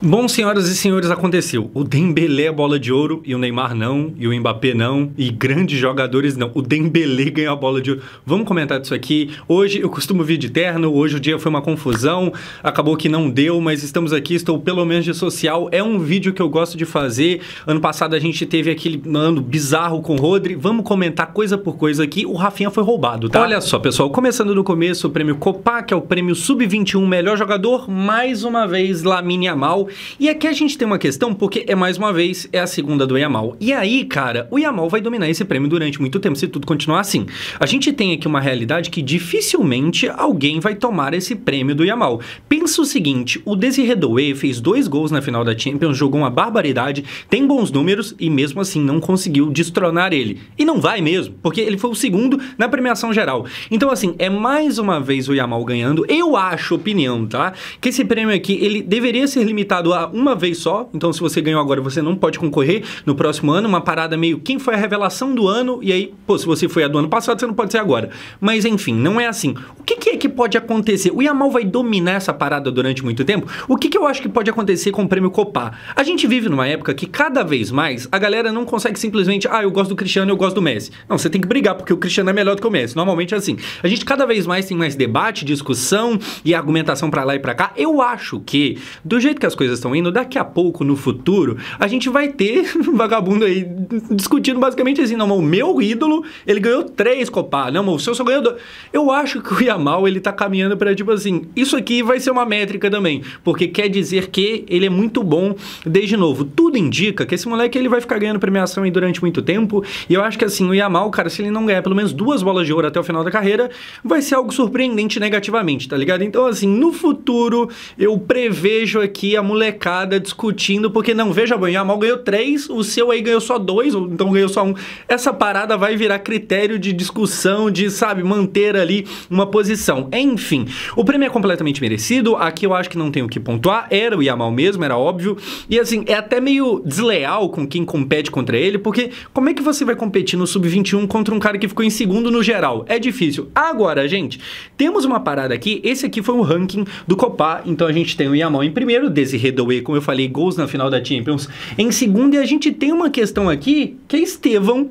Bom, senhoras e senhores, aconteceu. O Dembélé é bola de ouro e o Neymar não, e o Mbappé não, e grandes jogadores não. O Dembélé ganhou a bola de ouro. Vamos comentar disso aqui. Hoje eu costumo vir de terno, hoje o dia foi uma confusão, acabou que não deu, mas estamos aqui, estou pelo menos de social. É um vídeo que eu gosto de fazer. Ano passado a gente teve aquele ano bizarro com o Rodri. Vamos comentar coisa por coisa aqui. O Rafinha foi roubado, tá? Olha só, pessoal, começando do começo, o prêmio Copa, que é o prêmio Sub-21 melhor jogador, mais uma vez Lamine Yamal. E aqui a gente tem uma questão, porque mais uma vez, é a segunda do Yamal. E aí, cara, o Yamal vai dominar esse prêmio durante muito tempo, se tudo continuar assim. A gente tem aqui uma realidade que dificilmente alguém vai tomar esse prêmio do Yamal. Pensa o seguinte, o Désiré Doué fez 2 gols na final da Champions, jogou uma barbaridade, tem bons números e mesmo assim não conseguiu destronar ele. E não vai mesmo, porque ele foi o segundo na premiação geral. Então assim, é mais uma vez o Yamal ganhando. Eu acho, opinião, tá? Que esse prêmio aqui, ele deveria ser limitado a uma vez só. Então se você ganhou agora, você não pode concorrer no próximo ano. Uma parada meio, quem foi a revelação do ano? E aí, pô, se você foi a do ano passado, você não pode ser agora. Mas enfim, não é assim. O que é que pode acontecer? O Yamal vai dominar essa parada durante muito tempo? O que eu acho que pode acontecer com o prêmio Copa? A gente vive numa época que cada vez mais a galera não consegue simplesmente, eu gosto do Cristiano, eu gosto do Messi. Não, você tem que brigar, porque o Cristiano é melhor do que o Messi. Normalmente é assim. A gente cada vez mais tem mais debate, discussão e argumentação pra lá e pra cá. Eu acho que, do jeito que as coisas estão indo, daqui a pouco, no futuro, a gente vai ter vagabundo aí discutindo basicamente assim, não, o meu ídolo, ele ganhou 3 Copa, não, o seu só ganhou 2. Eu acho que o Yamal, ele tá caminhando pra, tipo assim, isso aqui vai ser uma métrica também, porque quer dizer que ele é muito bom desde novo. Tudo indica que esse moleque, ele vai ficar ganhando premiação aí durante muito tempo, e eu acho que assim, o Yamal, cara, se ele não ganhar pelo menos 2 bolas de ouro até o final da carreira, vai ser algo surpreendente negativamente, tá ligado? Então assim, no futuro, eu prevejo aqui a molecada discutindo, porque não, veja bem, o Yamal ganhou 3, o seu aí ganhou só 2, ou então ganhou só 1. Essa parada vai virar critério de discussão, de, sabe, manter ali uma posição. Enfim, o prêmio é completamente merecido, aqui eu acho que não tem o que pontuar, era o Yamal mesmo, era óbvio, e assim, é até meio desleal com quem compete contra ele, porque como é que você vai competir no Sub-21 contra um cara que ficou em segundo no geral? É difícil. Agora, gente, temos uma parada aqui, esse aqui foi o ranking do Copa, então a gente tem o Yamal em primeiro, Désiré Doué, como eu falei, gols na final da Champions em segundo, e a gente tem uma questão aqui, que é Estevão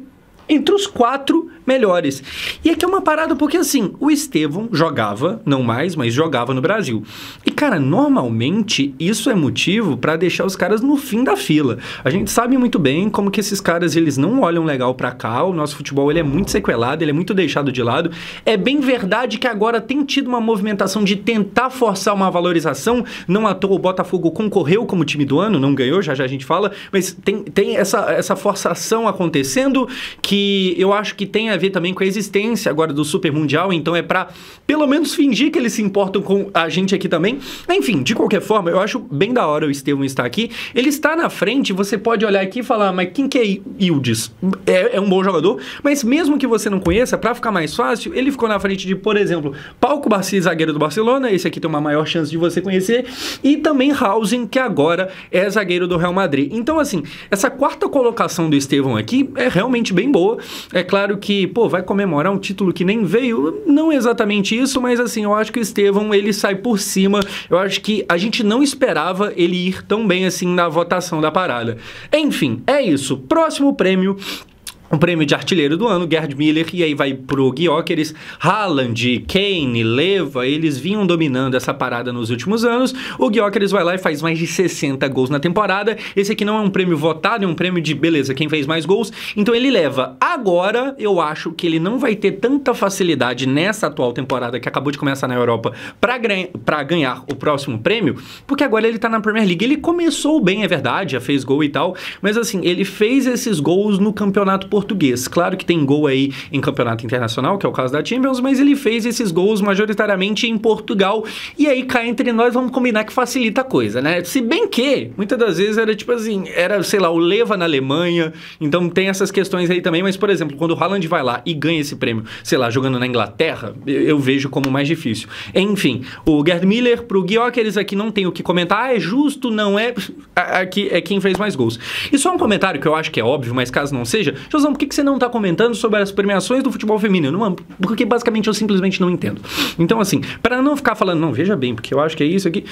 entre os 4 melhores. E aqui é uma parada porque, assim, o Estevão jogava, não mais, mas jogava no Brasil. E, cara, normalmente isso é motivo pra deixar os caras no fim da fila. A gente sabe muito bem como que esses caras, eles não olham legal pra cá, o nosso futebol, ele é muito sequelado, ele é muito deixado de lado. É bem verdade que agora tem tido uma movimentação de tentar forçar uma valorização, não à toa o Botafogo concorreu como time do ano, não ganhou, já já a gente fala, mas tem essa forçação acontecendo, que eu acho que tem a ver também com a existência agora do Super Mundial, então é pra pelo menos fingir que eles se importam com a gente aqui também. Enfim, de qualquer forma, eu acho bem da hora o Estevão estar aqui. Ele está na frente, você pode olhar aqui e falar, mas quem que é Yildiz? É um bom jogador, mas mesmo que você não conheça, pra ficar mais fácil, ele ficou na frente de, por exemplo, Pau Cubarsí, zagueiro do Barcelona, esse aqui tem uma maior chance de você conhecer, e também Haaland, que agora é zagueiro do Real Madrid. Então, assim, essa 4ª colocação do Estevão aqui é realmente bem boa. É claro que, pô, vai comemorar um título que nem veio, não exatamente isso, mas assim, eu acho que o Estevão, ele sai por cima. Eu acho que a gente não esperava ele ir tão bem assim na votação da parada. Enfim, é isso. Próximo prêmio, o prêmio de artilheiro do ano, Gerd Müller, e aí vai pro Gyökeres. Haaland, Kane, Leva, eles vinham dominando essa parada nos últimos anos. O Gyökeres vai lá e faz mais de 60 gols na temporada. Esse aqui não é um prêmio votado, é um prêmio de, beleza, quem fez mais gols, então ele leva. Agora, eu acho que ele não vai ter tanta facilidade nessa atual temporada que acabou de começar na Europa pra ganhar o próximo prêmio, porque agora ele tá na Premier League. Ele começou bem, é verdade, já fez gol e tal, mas assim, ele fez esses gols no campeonato português. Claro que tem gol aí em campeonato internacional, que é o caso da Champions, mas ele fez esses gols majoritariamente em Portugal, e aí cá entre nós vamos combinar que facilita a coisa, né? Se bem que, muitas das vezes era tipo assim, era, sei lá, o Leva na Alemanha, então tem essas questões aí também, mas por exemplo, quando o Haaland vai lá e ganha esse prêmio, sei lá, jogando na Inglaterra, eu vejo como mais difícil. Enfim, o Gerd Müller pro Gyökeres aqui não tem o que comentar, é justo, não é, aqui é quem fez mais gols. E só um comentário que eu acho que é óbvio, mas caso não seja, José Matheusão, por que você não tá comentando sobre as premiações do futebol feminino? Mano, porque basicamente eu simplesmente não entendo. Então, assim, para não ficar falando, não, veja bem, porque eu acho que é isso aqui.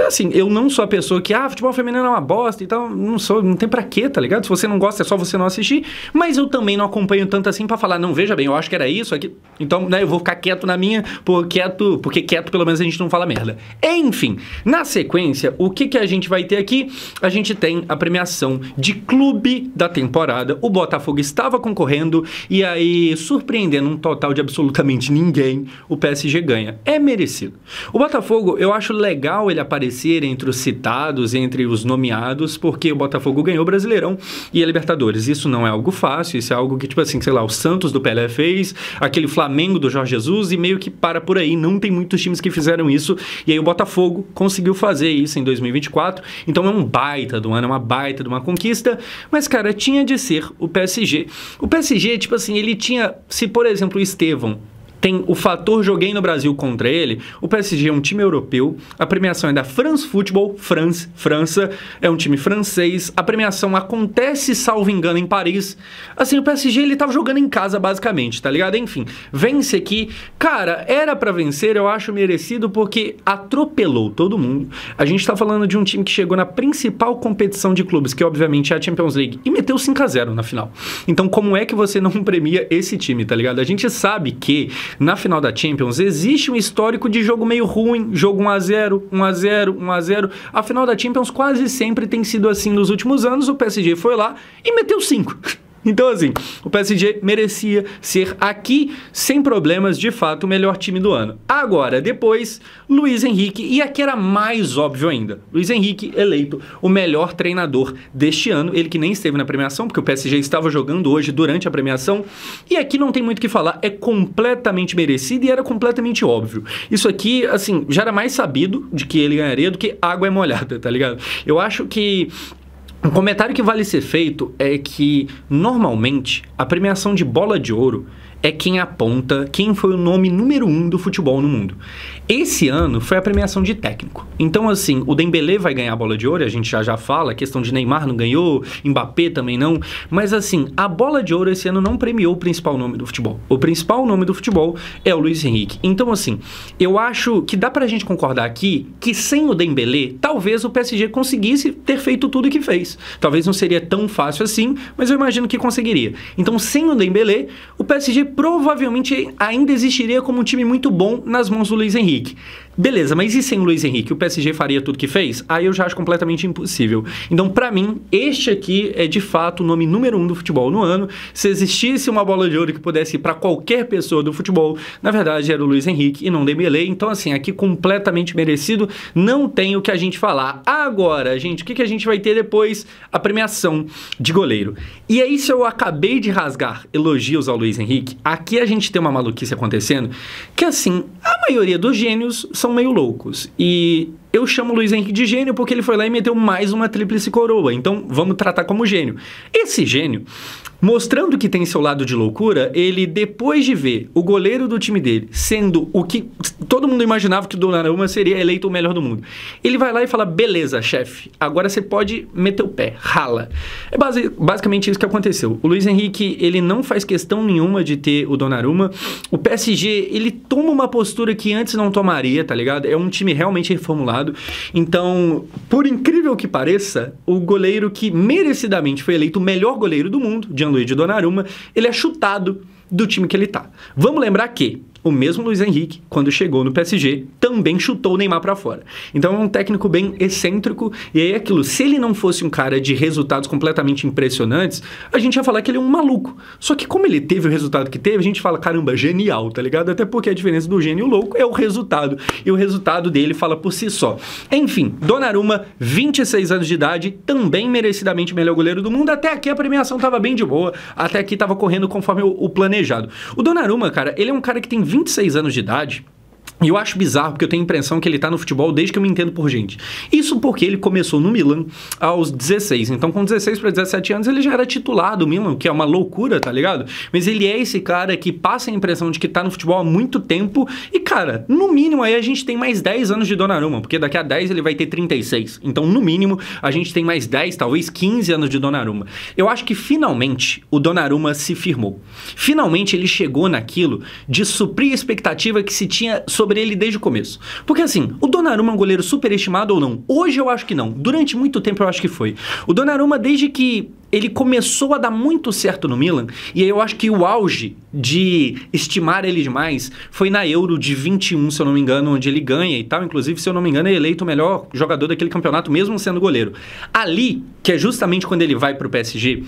Assim, eu não sou a pessoa que, futebol feminino é uma bosta e tal, não tem pra quê, tá ligado? Se você não gosta, é só você não assistir, mas eu também não acompanho tanto assim pra falar, não, veja bem, eu acho que era isso aqui, então, né, eu vou ficar quieto na minha, porque quieto pelo menos a gente não fala merda. Enfim, na sequência, o que a gente vai ter aqui? A gente tem a premiação de clube da temporada, o Botafogo estava concorrendo, e aí, surpreendendo um total de absolutamente ninguém, o PSG ganha. É merecido. O Botafogo, eu acho legal ele aparecer entre os citados, entre os nomeados, porque o Botafogo ganhou o Brasileirão e a Libertadores. Isso não é algo fácil, isso é algo que, tipo assim, sei lá, o Santos do Pelé fez, aquele Flamengo do Jorge Jesus, e meio que para por aí. Não tem muitos times que fizeram isso, e aí o Botafogo conseguiu fazer isso em 2024. Então é um baita do ano, é uma baita de uma conquista, mas, cara, tinha de ser o PSG. O PSG, tipo assim, ele tinha, se por exemplo o Estevão tem o fator joguei no Brasil contra ele, o PSG é um time europeu, a premiação é da France Football, França, é um time francês, a premiação acontece, salvo engano, em Paris. Assim, o PSG, ele tava jogando em casa, basicamente, tá ligado? Enfim, vence aqui. Cara, era pra vencer, eu acho merecido, porque atropelou todo mundo. A gente tá falando de um time que chegou na principal competição de clubes, que obviamente é a Champions League, e meteu 5-0 na final. Então, como é que você não premia esse time, tá ligado? A gente sabe que na final da Champions existe um histórico de jogo meio ruim, jogo 1-0, 1-0, 1-0. A final da Champions quase sempre tem sido assim nos últimos anos. O PSG foi lá e meteu 5. Então, assim, o PSG merecia ser aqui, sem problemas, de fato, o melhor time do ano. Agora, depois, Luiz Henrique, e aqui era mais óbvio ainda. Luiz Henrique eleito o melhor treinador deste ano, ele que nem esteve na premiação, porque o PSG estava jogando hoje durante a premiação, e aqui não tem muito o que falar, é completamente merecido e era completamente óbvio. Isso aqui, assim, já era mais sabido de que ele ganharia do que água é molhada, tá ligado? Eu acho que um comentário que vale ser feito é que, normalmente, a premiação de bola de ouro é quem aponta quem foi o nome número 1 do futebol no mundo. Esse ano foi a premiação de técnico. Então, assim, o Dembélé vai ganhar a bola de ouro, a gente já fala, a questão de Neymar não ganhou, Mbappé também não, mas assim, a bola de ouro esse ano não premiou o principal nome do futebol. O principal nome do futebol é o Luiz Henrique. Então, assim, eu acho que dá pra gente concordar aqui que sem o Dembélé, talvez o PSG conseguisse ter feito tudo o que fez. Talvez não seria tão fácil assim, mas eu imagino que conseguiria. Então, sem o Dembélé, o PSG provavelmente ainda existiria como um time muito bom nas mãos do Luiz Henrique. Beleza, mas e sem o Luiz Henrique? O PSG faria tudo que fez? Aí eu já acho completamente impossível. Então, pra mim, este aqui é de fato o nome número 1 do futebol no ano. Se existisse uma bola de ouro que pudesse ir pra qualquer pessoa do futebol, na verdade era o Luiz Henrique e não Dembélé. Então, assim, aqui completamente merecido, não tem o que a gente falar. Agora, gente, o que a gente vai ter depois? A premiação de goleiro. E aí, se eu acabei de rasgar elogios ao Luiz Henrique, aqui a gente tem uma maluquice acontecendo, que assim, a maioria dos gênios são meio loucos. E eu chamo o Luiz Henrique de gênio porque ele foi lá e meteu mais uma tríplice coroa. Então, vamos tratar como gênio. Esse gênio, mostrando que tem seu lado de loucura, ele, depois de ver o goleiro do time dele sendo o que todo mundo imaginava que o Donnarumma seria eleito o melhor do mundo, ele vai lá e fala, beleza, chefe, agora você pode meter o pé, rala. É basicamente isso que aconteceu. O Luiz Henrique, ele não faz questão nenhuma de ter o Donnarumma. O PSG, ele toma uma postura que antes não tomaria, tá ligado? É um time realmente reformulado. Então, por incrível que pareça, o goleiro que merecidamente foi eleito o melhor goleiro do mundo, Gianluigi Donnarumma, ele é chutado do time que ele tá. Vamos lembrar que o mesmo Luiz Henrique, quando chegou no PSG, também chutou o Neymar pra fora. Então é um técnico bem excêntrico, e aí aquilo, se ele não fosse um cara de resultados completamente impressionantes, a gente ia falar que ele é um maluco. Só que como ele teve o resultado que teve, a gente fala, caramba, genial, tá ligado? Até porque a diferença do gênio e o louco é o resultado, e o resultado dele fala por si só. Enfim, Donnarumma, 26 anos de idade, também merecidamente melhor goleiro do mundo. Até aqui a premiação tava bem de boa, até aqui tava correndo conforme o planejado. O Donnarumma, cara, ele é um cara que tem 26 anos de idade, E eu acho bizarro, porque eu tenho a impressão que ele tá no futebol desde que eu me entendo por gente. Isso porque ele começou no Milan aos 16. Então, com 16 para 17 anos, ele já era titular do Milan, que é uma loucura, tá ligado? Mas ele é esse cara que passa a impressão de que tá no futebol há muito tempo. E, cara, no mínimo aí a gente tem mais 10 anos de Donnarumma, porque daqui a 10 ele vai ter 36. Então, no mínimo, a gente tem mais 10, talvez 15 anos de Donnarumma. Eu acho que, finalmente, o Donnarumma se firmou. Finalmente, ele chegou naquilo de suprir a expectativa que se tinha sobre ele desde o começo. Porque assim, o Donnarumma é um goleiro superestimado ou não? Hoje eu acho que não. Durante muito tempo eu acho que foi. O Donnarumma, desde que ele começou a dar muito certo no Milan, e aí eu acho que o auge de estimar ele demais foi na Euro de 21, se eu não me engano, onde ele ganha e tal. Inclusive, se eu não me engano, é eleito o melhor jogador daquele campeonato, mesmo sendo goleiro. Ali, que é justamente quando ele vai pro PSG,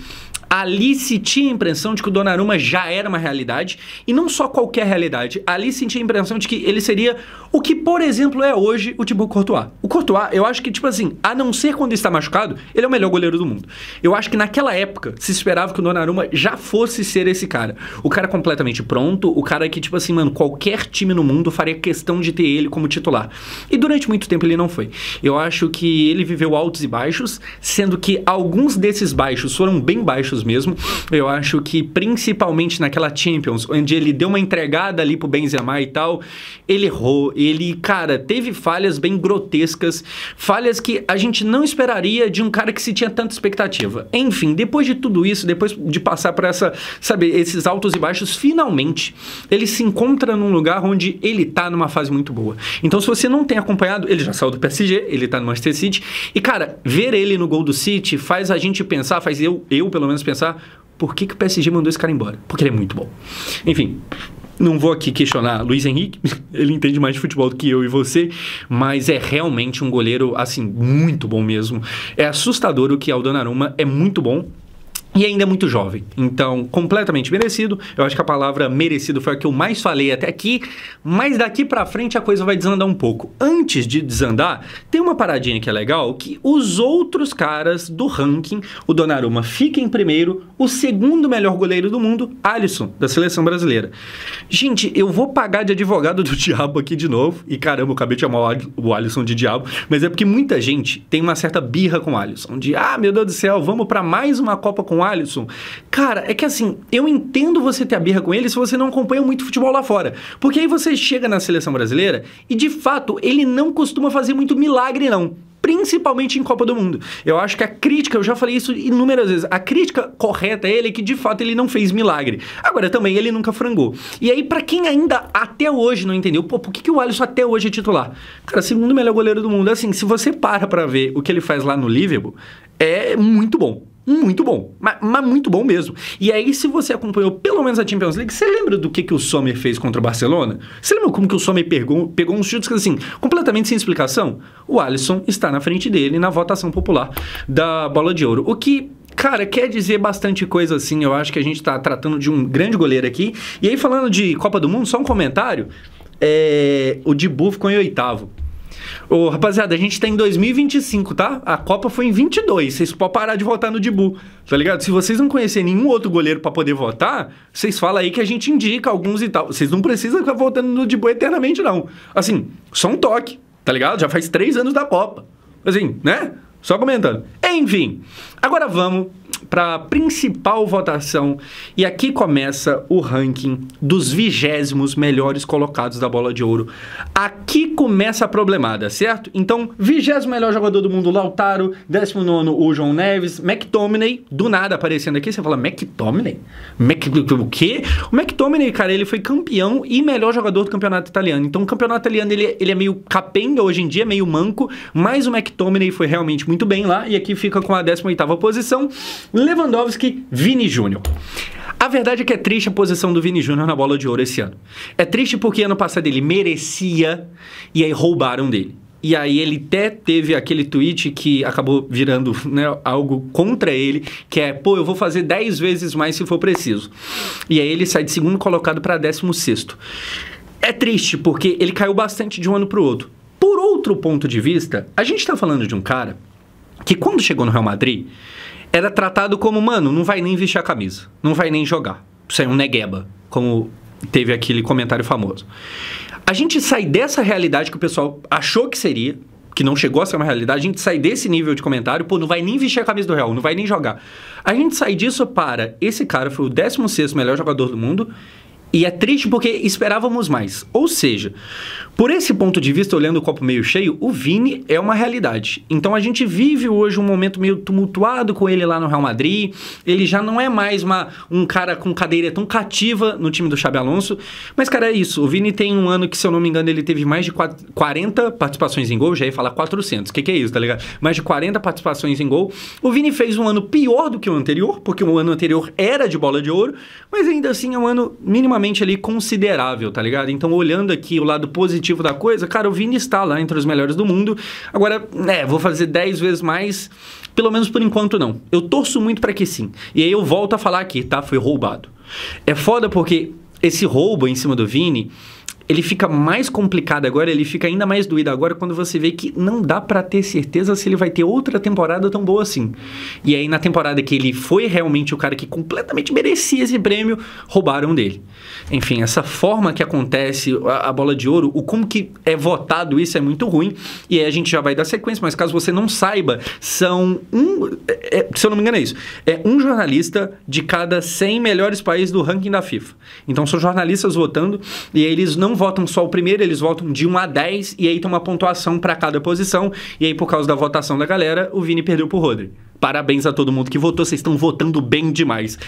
ali se tinha a impressão de que o Donnarumma já era uma realidade, e não só qualquer realidade. Ali se tinha a impressão de que ele seria o que, por exemplo, é hoje o Thibaut Courtois. O Courtois, eu acho que, tipo assim, a não ser quando está machucado, ele é o melhor goleiro do mundo. Eu acho que naquela época se esperava que o Donnarumma já fosse ser esse cara. O cara completamente pronto, o cara que, tipo assim, mano, qualquer time no mundo faria questão de ter ele como titular. E durante muito tempo ele não foi. Eu acho que ele viveu altos e baixos, sendo que alguns desses baixos foram bem baixos mesmo. Eu acho que principalmente naquela Champions, onde ele deu uma entregada ali pro Benzema e tal, ele errou, ele, cara, teve falhas bem grotescas, falhas que a gente não esperaria de um cara que se tinha tanta expectativa. Enfim, depois de tudo isso, depois de passar por essa, sabe, esses altos e baixos, finalmente ele se encontra num lugar onde ele tá numa fase muito boa. Então, se você não tem acompanhado, ele já saiu do PSG, ele tá no Manchester City, e cara, ver ele no gol do City faz a gente pensar, faz eu pelo menos pensar, por que o PSG mandou esse cara embora? Porque ele é muito bom. Enfim, não vou aqui questionar Luiz Henrique, ele entende mais de futebol do que eu e você, mas é realmente um goleiro, assim, muito bom mesmo. É assustador o que é o Donnarumma, é muito bom. E ainda é muito jovem, então completamente merecido. Eu acho que a palavra merecido foi a que eu mais falei até aqui, mas daqui pra frente a coisa vai desandar um pouco. Antes de desandar, tem uma paradinha que é legal, que os outros caras do ranking, o Donnarumma fica em primeiro, o segundo melhor goleiro do mundo, Alisson, da seleção brasileira. Gente, eu vou pagar de advogado do diabo aqui de novo, e caramba, eu acabei de chamar o Alisson de diabo, mas é porque muita gente tem uma certa birra com o Alisson, de, meu Deus do céu, vamos pra mais uma Copa com o Alisson. Cara, é que assim, eu entendo você ter a birra com ele se você não acompanha muito futebol lá fora. Porque aí você chega na seleção brasileira e, de fato, ele não costuma fazer muito milagre, não. Principalmente em Copa do Mundo. Eu acho que a crítica, eu já falei isso inúmeras vezes, a crítica correta a ele é que, de fato, ele não fez milagre. Agora, também, ele nunca frangou. E aí, pra quem ainda até hoje não entendeu, pô, por que o Alisson até hoje é titular? Cara, segundo melhor goleiro do mundo. Assim, se você para pra ver o que ele faz lá no Liverpool, é muito bom. Muito bom, mas muito bom mesmo. E aí, se você acompanhou pelo menos a Champions League, você lembra do que o Sommer fez contra o Barcelona? Você lembra como que o Sommer pegou uns chutes assim, completamente sem explicação? O Alisson está na frente dele na votação popular da Bola de Ouro. O que, cara, quer dizer bastante coisa assim. Eu acho que a gente está tratando de um grande goleiro aqui. E aí, falando de Copa do Mundo, só um comentário. O Dibu ficou em oitavo. Ô, rapaziada, a gente tá em 2025, tá? A Copa foi em 22. Vocês podem parar de votar no Dibu, tá ligado? Se vocês não conhecerem nenhum outro goleiro pra poder votar, vocês falam aí que a gente indica alguns e tal. Vocês não precisam ficar votando no Dibu eternamente, não. Assim, só um toque, tá ligado? Já faz 3 anos da Copa. Assim, né? Só comentando. Enfim, agora vamos para a principal votação, e aqui começa o ranking dos 20º melhores colocados da Bola de Ouro. Aqui começa a problemada, certo? Então, 20º melhor jogador do mundo, Lautaro, 19º, o João Neves, McTominay, do nada aparecendo aqui, você fala, McTominay? O quê? O McTominay, cara, ele foi campeão e melhor jogador do campeonato italiano. Então, o campeonato italiano, ele é meio capenga hoje em dia, meio manco, mas o McTominay foi realmente muito bem lá, e aqui fica com a 18ª posição, Lewandowski, Vini Júnior. A verdade é que é triste a posição do Vini Júnior na Bola de Ouro esse ano. É triste porque ano passado ele merecia e aí roubaram dele. E aí ele até teve aquele tweet que acabou virando, né, algo contra ele, que é, pô, eu vou fazer 10 vezes mais se for preciso. E aí ele sai de segundo colocado para 16º. É triste porque ele caiu bastante de um ano para o outro. Por outro ponto de vista, a gente tá falando de um cara que quando chegou no Real Madrid, era tratado como, mano, não vai nem vestir a camisa, não vai nem jogar. Isso é um negueba, como teve aquele comentário famoso. A gente sai dessa realidade que o pessoal achou que seria, que não chegou a ser uma realidade, a gente sai desse nível de comentário, pô, não vai nem vestir a camisa do Real, não vai nem jogar. A gente sai disso para, esse cara foi o 16º melhor jogador do mundo, e é triste porque esperávamos mais. Ou seja, por esse ponto de vista, olhando o copo meio cheio, o Vini é uma realidade. Então a gente vive hoje um momento meio tumultuado com ele lá no Real Madrid. Ele já não é mais um cara com cadeira tão cativa no time do Xabi Alonso. Mas, cara, é isso. O Vini tem um ano que, se eu não me engano, ele teve mais de 40 participações em gol. Já ia falar 400. O que é isso, tá ligado? Mais de 40 participações em gol. O Vini fez um ano pior do que o anterior, porque o ano anterior era de bola de ouro. Mas ainda assim é um ano minimamente ali considerável, tá ligado? Então, olhando aqui o lado positivo da coisa, cara, o Vini está lá entre os melhores do mundo. Agora, vou fazer 10 vezes mais, pelo menos por enquanto não. Eu torço muito pra que sim. E aí eu volto a falar aqui, tá? Foi roubado. É foda porque esse roubo em cima do Vini, ele fica mais complicado agora, ele fica ainda mais doído agora quando você vê que não dá pra ter certeza se ele vai ter outra temporada tão boa assim. E aí na temporada que ele foi realmente o cara que completamente merecia esse prêmio, roubaram dele. Enfim, essa forma que acontece a bola de ouro, o como que é votado isso é muito ruim, e aí a gente já vai dar sequência, mas caso você não saiba, são se eu não me engano é isso, é um jornalista de cada 100 melhores países do ranking da FIFA. Então são jornalistas votando, e aí eles não votam só o primeiro, eles votam de 1 a 10, e aí tem uma pontuação para cada posição, e aí por causa da votação da galera, o Vini perdeu pro Rodri. Parabéns a todo mundo que votou, vocês estão votando bem demais.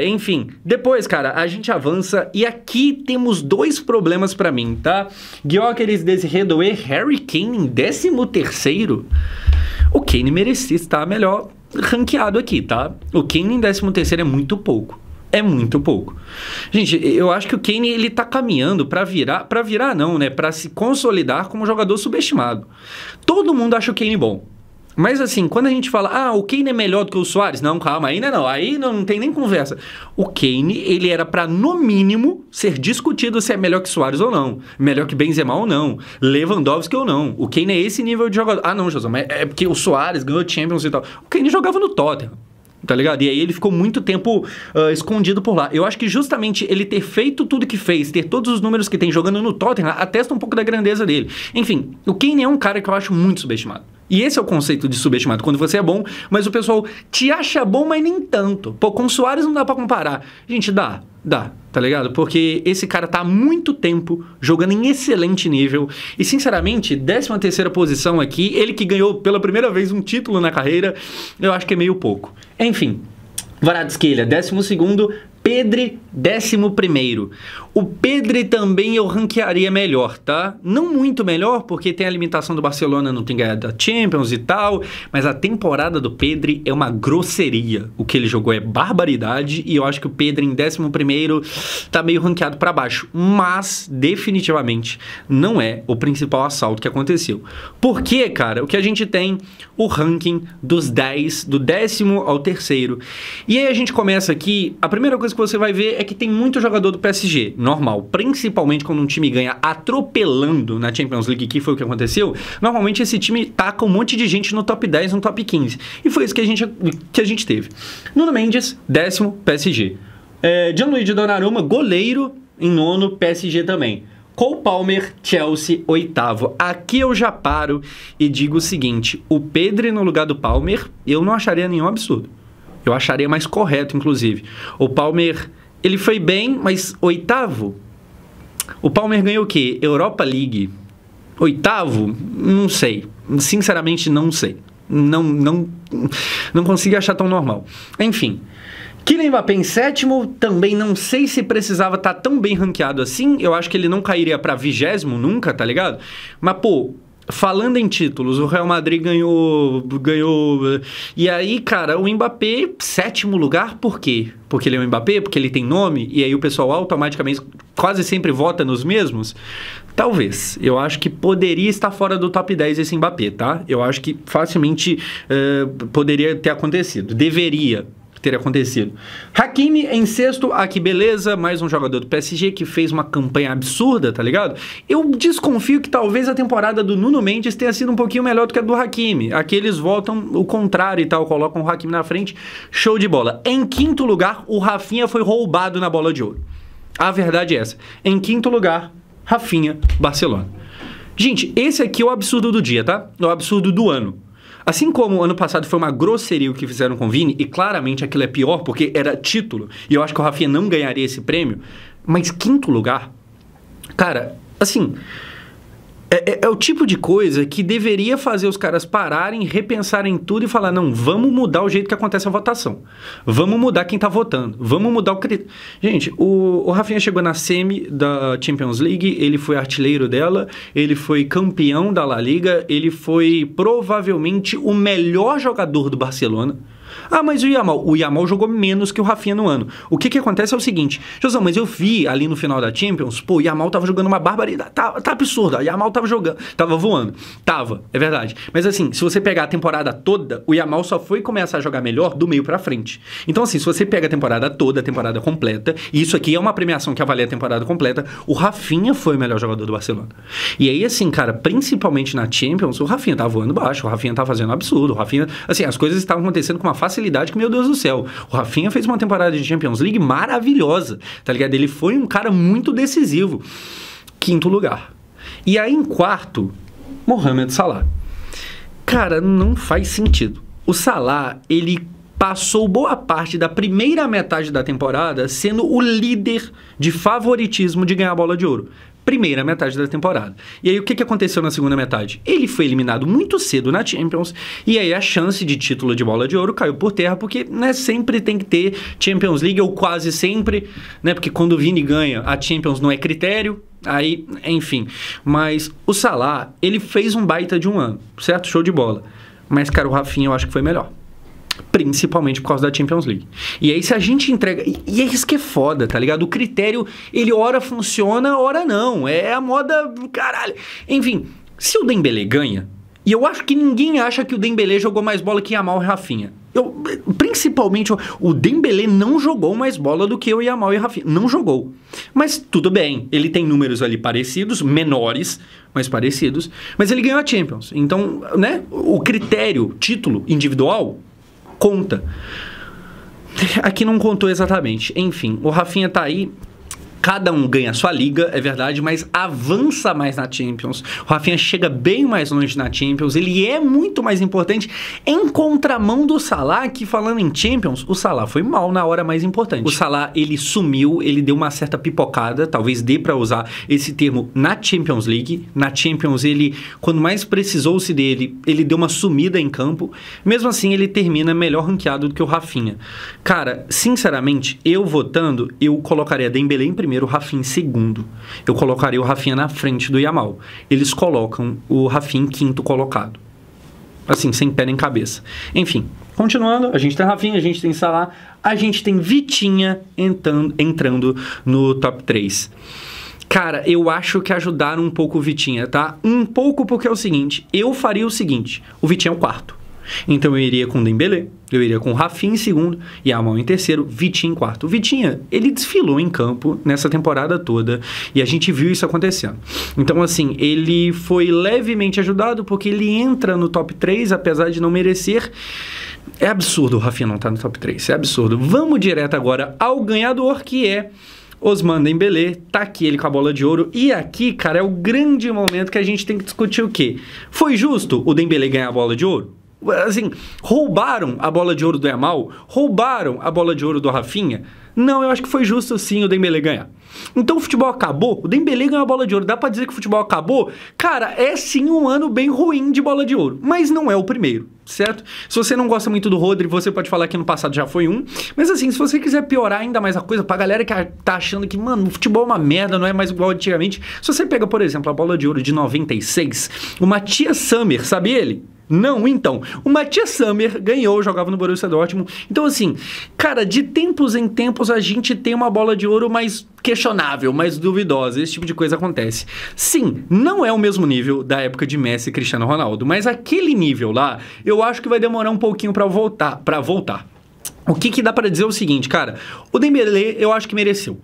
Enfim, depois, cara, a gente avança e aqui temos 2 problemas pra mim, tá? Gyökeres, Desiré Doué, Harry Kane em 13º. O Kane merecia estar melhor ranqueado aqui, tá? O Kane em 13º é muito pouco. É muito pouco. Gente, eu acho que o Kane, ele tá caminhando pra virar não, né? Pra se consolidar como jogador subestimado. Todo mundo acha o Kane bom. Mas assim, quando a gente fala, o Kane é melhor do que o Suárez, não, calma, ainda não, aí não tem nem conversa. O Kane, ele era pra, no mínimo, ser discutido se é melhor que Suárez ou não, melhor que Benzema ou não, Lewandowski ou não. O Kane é esse nível de jogador. Não, José, mas é porque o Suárez ganhou Champions e tal. O Kane jogava no Tottenham. Tá ligado? E aí ele ficou muito tempo escondido por lá. Eu acho que justamente ele ter feito tudo que fez, ter todos os números que tem jogando no Tottenham, atesta um pouco da grandeza dele. Enfim, o Kane é um cara que eu acho muito subestimado. E esse é o conceito de subestimado, quando você é bom, mas o pessoal te acha bom, mas nem tanto. Pô, com o Suárez não dá pra comparar. Gente, dá, tá ligado? Porque esse cara tá há muito tempo jogando em excelente nível. E, sinceramente, 13ª posição aqui, ele que ganhou pela primeira vez um título na carreira, eu acho que é meio pouco. Enfim, Kvaratskhelia, 12º, Pedri, 11º. O Pedri também eu ranquearia melhor, tá? Não muito melhor, porque tem a limitação do Barcelona, não tem ganhado a Champions e tal, mas a temporada do Pedri é uma grosseria. O que ele jogou é barbaridade, e eu acho que o Pedri em 11º tá meio ranqueado pra baixo, mas definitivamente não é o principal assalto que aconteceu. Por quê, cara? O que a gente tem, o ranking dos 10, do 10º ao 3º. E aí a gente começa aqui, a primeira coisa que você vai ver é que tem muito jogador do PSG, normal, principalmente quando um time ganha atropelando na Champions League, que foi o que aconteceu, normalmente esse time taca um monte de gente no top 10, no top 15, e foi isso que a gente teve. Nuno Mendes, 10º, PSG. Gianluigi Donnarumma, goleiro, em 9º, PSG também. Cole Palmer, Chelsea, 8º. Aqui eu já paro e digo o seguinte, o Pedri no lugar do Palmer, eu não acharia nenhum absurdo. Eu acharia mais correto, inclusive. O Palmer, ele foi bem, mas 8º? O Palmer ganhou o quê? Europa League. 8º? Não sei. Sinceramente, não sei. Não consigo achar tão normal. Enfim. Kylian Mbappé em 7º, também não sei se precisava estar tão bem ranqueado assim. Eu acho que ele não cairia para 20º nunca, tá ligado? Mas, pô... Falando em títulos, o Real Madrid ganhou... E aí, cara, o Mbappé, 7º lugar, por quê? Porque ele é o Mbappé? Porque ele tem nome? E aí o pessoal automaticamente quase sempre vota nos mesmos? Talvez. Eu acho que poderia estar fora do top 10 esse Mbappé, tá? Eu acho que facilmente poderia ter acontecido. Deveria ter acontecido. Hakimi em 6º, aqui beleza, mais um jogador do PSG que fez uma campanha absurda, tá ligado? Eu desconfio que talvez a temporada do Nuno Mendes tenha sido um pouquinho melhor do que a do Hakimi. Aqui eles voltam o contrário e tal, colocam o Hakimi na frente, show de bola. Em 5º lugar, o Rafinha foi roubado na bola de ouro. A verdade é essa. Em quinto lugar, Rafinha, Barcelona. Gente, esse aqui é o absurdo do dia, tá? É o absurdo do ano. Assim como o ano passado foi uma grosseria o que fizeram com o Vini, e claramente aquilo é pior porque era título, e eu acho que o Rafinha não ganharia esse prêmio, mas quinto lugar, cara, assim, é o tipo de coisa que deveria fazer os caras pararem, repensarem tudo e falar, não, vamos mudar o jeito que acontece a votação. Vamos mudar quem tá votando. Vamos mudar o critério. Gente, o Rafinha chegou na semi da Champions League, ele foi artilheiro dela, ele foi campeão da La Liga, ele foi provavelmente o melhor jogador do Barcelona. Ah, mas o Yamal jogou menos que o Rafinha no ano. O que acontece é o seguinte, Josão, mas eu vi ali no final da Champions, pô, o Yamal tava jogando uma barbaridade, tá absurdo, o Yamal tava jogando, tava voando, é verdade. Mas assim, se você pegar a temporada toda, o Yamal só foi começar a jogar melhor do meio pra frente. Então assim, se você pega a temporada toda, a temporada completa, e isso aqui é uma premiação que avalia a temporada completa, o Rafinha foi o melhor jogador do Barcelona. E aí assim, cara, principalmente na Champions, o Rafinha tava voando baixo, o Rafinha tava fazendo um absurdo, o Rafinha, assim, as coisas estavam acontecendo com uma facilidade que, meu Deus do céu, o Rafinha fez uma temporada de Champions League maravilhosa, tá ligado? Ele foi um cara muito decisivo. Quinto lugar. E aí, em quarto, Mohamed Salah. Cara, não faz sentido. O Salah, ele passou boa parte da primeira metade da temporada sendo o líder de favoritismo de ganhar a bola de ouro. Primeira metade da temporada. E aí o que aconteceu na segunda metade? Ele foi eliminado muito cedo na Champions, e aí a chance de título de bola de ouro caiu por terra, porque, né, sempre tem que ter Champions League, ou quase sempre, né, porque quando o Vini ganha, a Champions não é critério, aí, enfim. Mas o Salah, ele fez um baita de um ano, certo? Show de bola. Mas, cara, o Rafinha eu acho que foi melhor. Principalmente por causa da Champions League. E aí se a gente entrega... E é isso que é foda, tá ligado? O critério, ele ora funciona, ora não. É a moda... Caralho. Enfim, se o Dembélé ganha... E eu acho que ninguém acha que o Dembélé jogou mais bola que Yamal e Rafinha. Principalmente, o Dembélé não jogou mais bola do que o Yamal e Rafinha. Não jogou. Mas tudo bem. Ele tem números ali parecidos, menores, mas parecidos. Mas ele ganhou a Champions. Então, né? O critério, título individual... conta. Aqui não contou exatamente. Enfim, o Rafinha tá aí. Cada um ganha a sua liga, é verdade, mas avança mais na Champions. O Rafinha chega bem mais longe na Champions. Ele é muito mais importante em contramão do Salah, que falando em Champions, o Salah foi mal na hora mais importante. O Salah, ele sumiu, ele deu uma certa pipocada, talvez dê pra usar esse termo na Champions League. Na Champions, ele, quando mais precisou-se dele, ele deu uma sumida em campo. Mesmo assim, ele termina melhor ranqueado do que o Rafinha. Cara, sinceramente, eu votando, eu colocaria Dembélé em primeiro, o Rafinha em segundo. Eu colocaria o Rafinha na frente do Yamal. Eles colocam o Rafinha em quinto colocado. Assim, sem pé nem cabeça. Enfim, continuando, a gente tem Rafinha, a gente tem Salah, a gente tem Vitinha entrando no top 3. Cara, eu acho que ajudaram um pouco o Vitinha, tá? Um pouco porque é o seguinte, eu faria o seguinte, o Vitinha é o quarto. Então eu iria com o Dembélé, eu iria com o Rafinha em segundo, Yamal em terceiro, Vitinha em quarto. O Vitinha, ele desfilou em campo nessa temporada toda e a gente viu isso acontecendo. Então assim, ele foi levemente ajudado porque ele entra no top 3, apesar de não merecer. É absurdo o Rafinha não estar no top 3, é absurdo. Vamos direto agora ao ganhador, que é Ousmane Dembélé. Tá aqui ele com a bola de ouro. E aqui, cara, é o grande momento que a gente tem que discutir o quê? Foi justo o Dembélé ganhar a bola de ouro? Assim, roubaram a bola de ouro do Yamal? Roubaram a bola de ouro do Rafinha? Não, eu acho que foi justo sim o Dembélé ganhar. Então o futebol acabou? O Dembélé ganhou a bola de ouro. Dá pra dizer que o futebol acabou? Cara, é sim um ano bem ruim de bola de ouro. Mas não é o primeiro, certo? Se você não gosta muito do Rodri, você pode falar que no passado já foi um. Mas assim, se você quiser piorar ainda mais a coisa, pra galera que tá achando que, mano, o futebol é uma merda, não é mais igual antigamente. Se você pega, por exemplo, a bola de ouro de 96, o Matthias Sammer, sabe ele? Não, então, o Matthias Sammer ganhou, jogava no Borussia Dortmund. Então assim, cara, de tempos em tempos a gente tem uma bola de ouro mais questionável, mais duvidosa, esse tipo de coisa acontece. Sim, não é o mesmo nível da época de Messi e Cristiano Ronaldo, mas aquele nível lá, eu acho que vai demorar um pouquinho pra voltar. O que dá pra dizer é o seguinte, cara, o Dembélé eu acho que mereceu.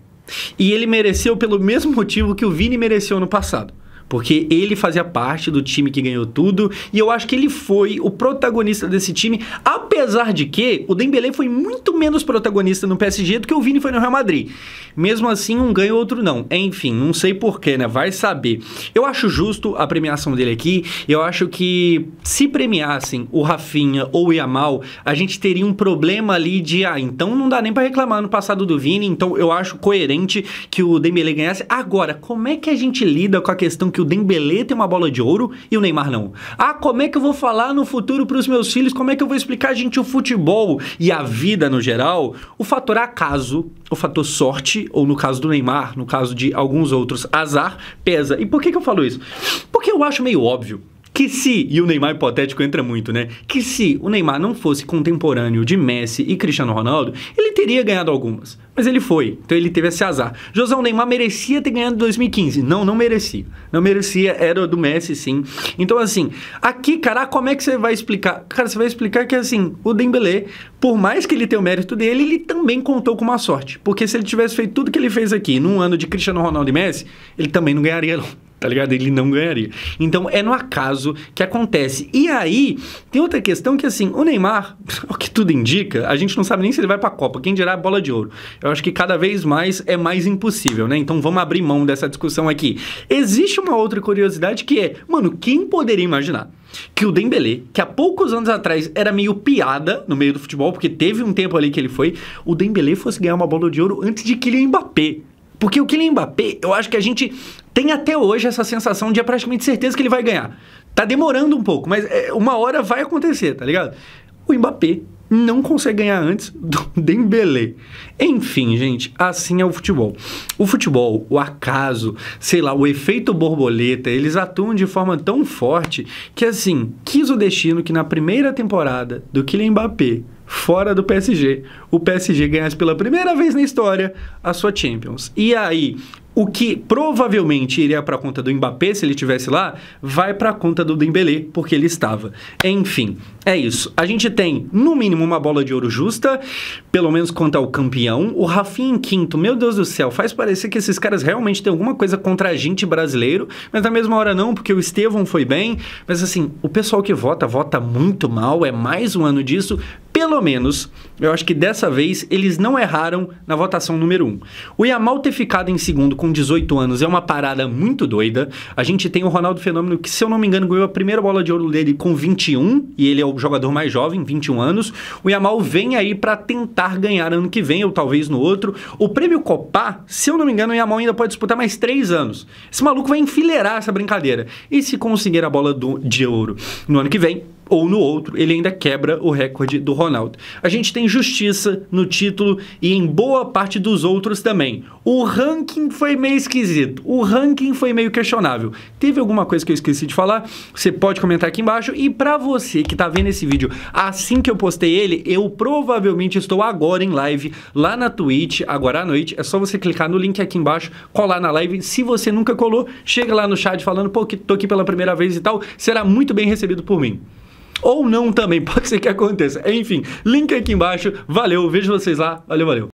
E ele mereceu pelo mesmo motivo que o Vini mereceu no passado. porque ele fazia parte do time que ganhou tudo, e eu acho que ele foi o protagonista desse time, apesar de que o Dembélé foi muito menos protagonista no PSG do que o Vini foi no Real Madrid. Mesmo assim, um ganha, outro não. Enfim, não sei porquê, né? Vai saber. Eu acho justo a premiação dele aqui, eu acho que se premiassem o Rafinha ou o Yamal, a gente teria um problema ali de, então não dá nem pra reclamar no passado do Vini, então eu acho coerente que o Dembélé ganhasse. Agora, como é que a gente lida com a questão que o Dembélé tem uma bola de ouro e o Neymar não? Como é que eu vou falar no futuro pros meus filhos? Como é que eu vou explicar, gente, o futebol e a vida no geral? O fator acaso, o fator sorte, ou no caso do Neymar, no caso de alguns outros, azar, pesa. E por que eu falo isso? Porque eu acho meio óbvio que se, e o Neymar hipotético entra muito, né? Que se o Neymar não fosse contemporâneo de Messi e Cristiano Ronaldo, ele teria ganhado algumas. Mas ele foi, então ele teve esse azar. José, o Neymar merecia ter ganhado em 2015. Não merecia. Não merecia, era do Messi, sim. Então, assim, aqui, cara, como é que você vai explicar? Cara, você vai explicar que, assim, o Dembélé, por mais que ele tenha o mérito dele, ele também contou com uma sorte. Porque se ele tivesse feito tudo que ele fez aqui num ano de Cristiano Ronaldo e Messi, ele também não ganharia, não. Tá ligado? Ele não ganharia. Então, é no acaso que acontece. E aí, tem outra questão que, assim, o Neymar, o que tudo indica, a gente não sabe nem se ele vai pra Copa. Quem dirá a bola de ouro? Eu acho que cada vez mais é mais impossível, né? Então, vamos abrir mão dessa discussão aqui. Existe uma outra curiosidade que é, mano, quem poderia imaginar que o Dembélé, que há poucos anos atrás era meio piada no meio do futebol, porque teve um tempo ali que ele foi, o Dembélé fosse ganhar uma bola de ouro antes de Kylian Mbappé. Porque o Kylian Mbappé, eu acho que a gente tem até hoje essa sensação de praticamente certeza que ele vai ganhar. Tá demorando um pouco, mas uma hora vai acontecer, tá ligado? O Mbappé não consegue ganhar antes do Dembélé. Enfim, gente, assim é o futebol. O futebol, o acaso, sei lá, o efeito borboleta, eles atuam de forma tão forte que, assim, quis o destino que na primeira temporada do Kylian Mbappé, fora do PSG, o PSG ganhasse pela primeira vez na história a sua Champions. E aí, o que provavelmente iria para a conta do Mbappé, se ele estivesse lá, vai para a conta do Dembélé, porque ele estava. Enfim, é isso. A gente tem, no mínimo, uma bola de ouro justa, pelo menos quanto ao campeão. O Rafinha em quinto, meu Deus do céu, faz parecer que esses caras realmente têm alguma coisa contra a gente brasileiro, mas na mesma hora não, porque o Estevão foi bem. Mas assim, o pessoal que vota muito mal, é mais um ano disso. Pelo menos, eu acho que dessa vez eles não erraram na votação número 1. O Yamal ter ficado em segundo com 18 anos é uma parada muito doida. A gente tem o Ronaldo Fenômeno, que se eu não me engano ganhou a primeira bola de ouro dele com 21, e ele é o jogador mais jovem, 21 anos. O Yamal vem aí para tentar ganhar ano que vem, ou talvez no outro. O prêmio Copa, se eu não me engano, o Yamal ainda pode disputar mais 3 anos. Esse maluco vai enfileirar essa brincadeira. E se conseguir a bola de ouro no ano que vem, ou no outro, ele ainda quebra o recorde do Ronaldo. A gente tem justiça no título e em boa parte dos outros também. O ranking foi meio esquisito, o ranking foi meio questionável. Teve alguma coisa que eu esqueci de falar? Você pode comentar aqui embaixo. E pra você que tá vendo esse vídeo assim que eu postei ele, eu provavelmente estou agora em live lá na Twitch, agora à noite. É só você clicar no link aqui embaixo, colar na live. Se você nunca colou, chega lá no chat falando, pô, que tô aqui pela primeira vez e tal, será muito bem recebido por mim. Ou não também, pode ser que aconteça. Enfim, link aqui embaixo. Valeu, vejo vocês lá. Valeu, valeu.